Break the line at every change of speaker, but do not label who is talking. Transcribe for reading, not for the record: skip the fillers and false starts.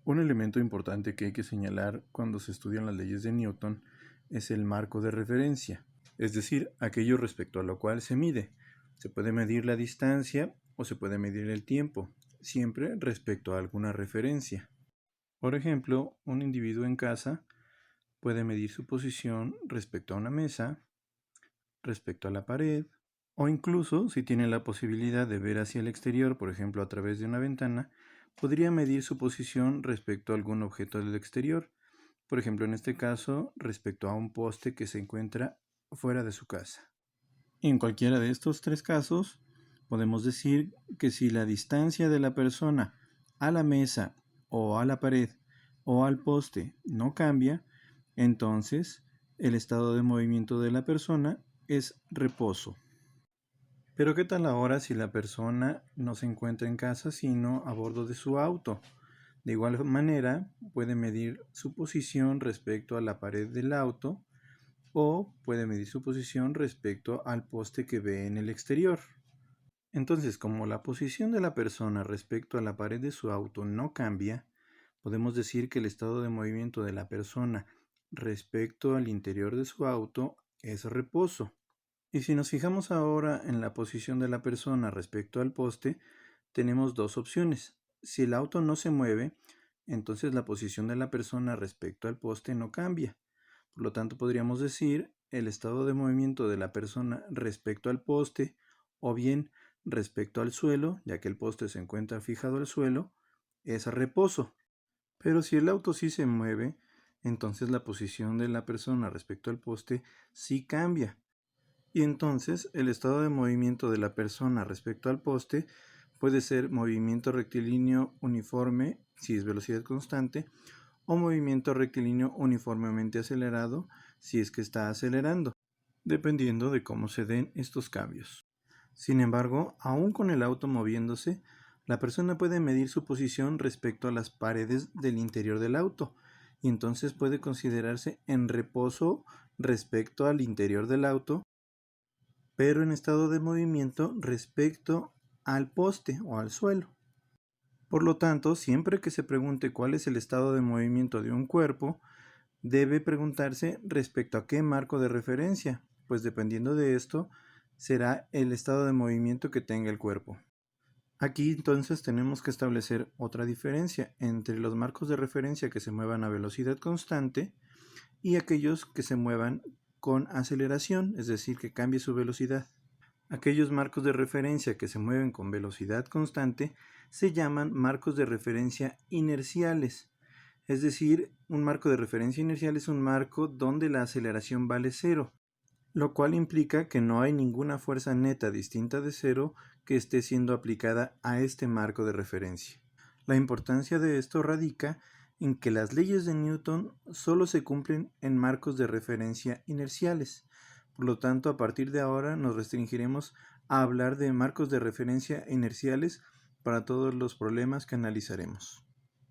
Un elemento importante que hay que señalar cuando se estudian las leyes de Newton es el marco de referencia, es decir, aquello respecto a lo cual se mide. Se puede medir la distancia o se puede medir el tiempo, siempre respecto a alguna referencia. Por ejemplo, un individuo en casa puede medir su posición respecto a una mesa, respecto a la pared, o incluso, si tiene la posibilidad de ver hacia el exterior, por ejemplo a través de una ventana, podría medir su posición respecto a algún objeto del exterior, por ejemplo en este caso respecto a un poste que se encuentra fuera de su casa. En cualquiera de estos tres casos, podemos decir que si la distancia de la persona a la mesa o a la pared o al poste no cambia, entonces el estado de movimiento de la persona es reposo. Pero ¿qué tal ahora si la persona no se encuentra en casa sino a bordo de su auto? De igual manera puede medir su posición respecto a la pared del auto o puede medir su posición respecto al poste que ve en el exterior. Entonces, como la posición de la persona respecto a la pared de su auto no cambia, podemos decir que el estado de movimiento de la persona respecto al interior de su auto es reposo. Y si nos fijamos ahora en la posición de la persona respecto al poste, tenemos dos opciones. Si el auto no se mueve, entonces la posición de la persona respecto al poste no cambia. Por lo tanto, podríamos decir el estado de movimiento de la persona respecto al poste o bien respecto al suelo, ya que el poste se encuentra fijado al suelo, es reposo. Pero si el auto sí se mueve, entonces la posición de la persona respecto al poste sí cambia. Y entonces el estado de movimiento de la persona respecto al poste puede ser movimiento rectilíneo uniforme si es velocidad constante o movimiento rectilíneo uniformemente acelerado si es que está acelerando, dependiendo de cómo se den estos cambios. Sin embargo, aún con el auto moviéndose, la persona puede medir su posición respecto a las paredes del interior del auto y entonces puede considerarse en reposo respecto al interior del auto, pero en estado de movimiento respecto al poste o al suelo. Por lo tanto, siempre que se pregunte cuál es el estado de movimiento de un cuerpo, debe preguntarse respecto a qué marco de referencia, pues dependiendo de esto, será el estado de movimiento que tenga el cuerpo. Aquí entonces tenemos que establecer otra diferencia entre los marcos de referencia que se muevan a velocidad constante y aquellos que se muevan con aceleración, es decir, que cambie su velocidad. Aquellos marcos de referencia que se mueven con velocidad constante se llaman marcos de referencia inerciales. Es decir, un marco de referencia inercial es un marco donde la aceleración vale cero, lo cual implica que no hay ninguna fuerza neta distinta de cero que esté siendo aplicada a este marco de referencia. La importancia de esto radica en que las leyes de Newton solo se cumplen en marcos de referencia inerciales. Por lo tanto, a partir de ahora nos restringiremos a hablar de marcos de referencia inerciales para todos los problemas que analizaremos.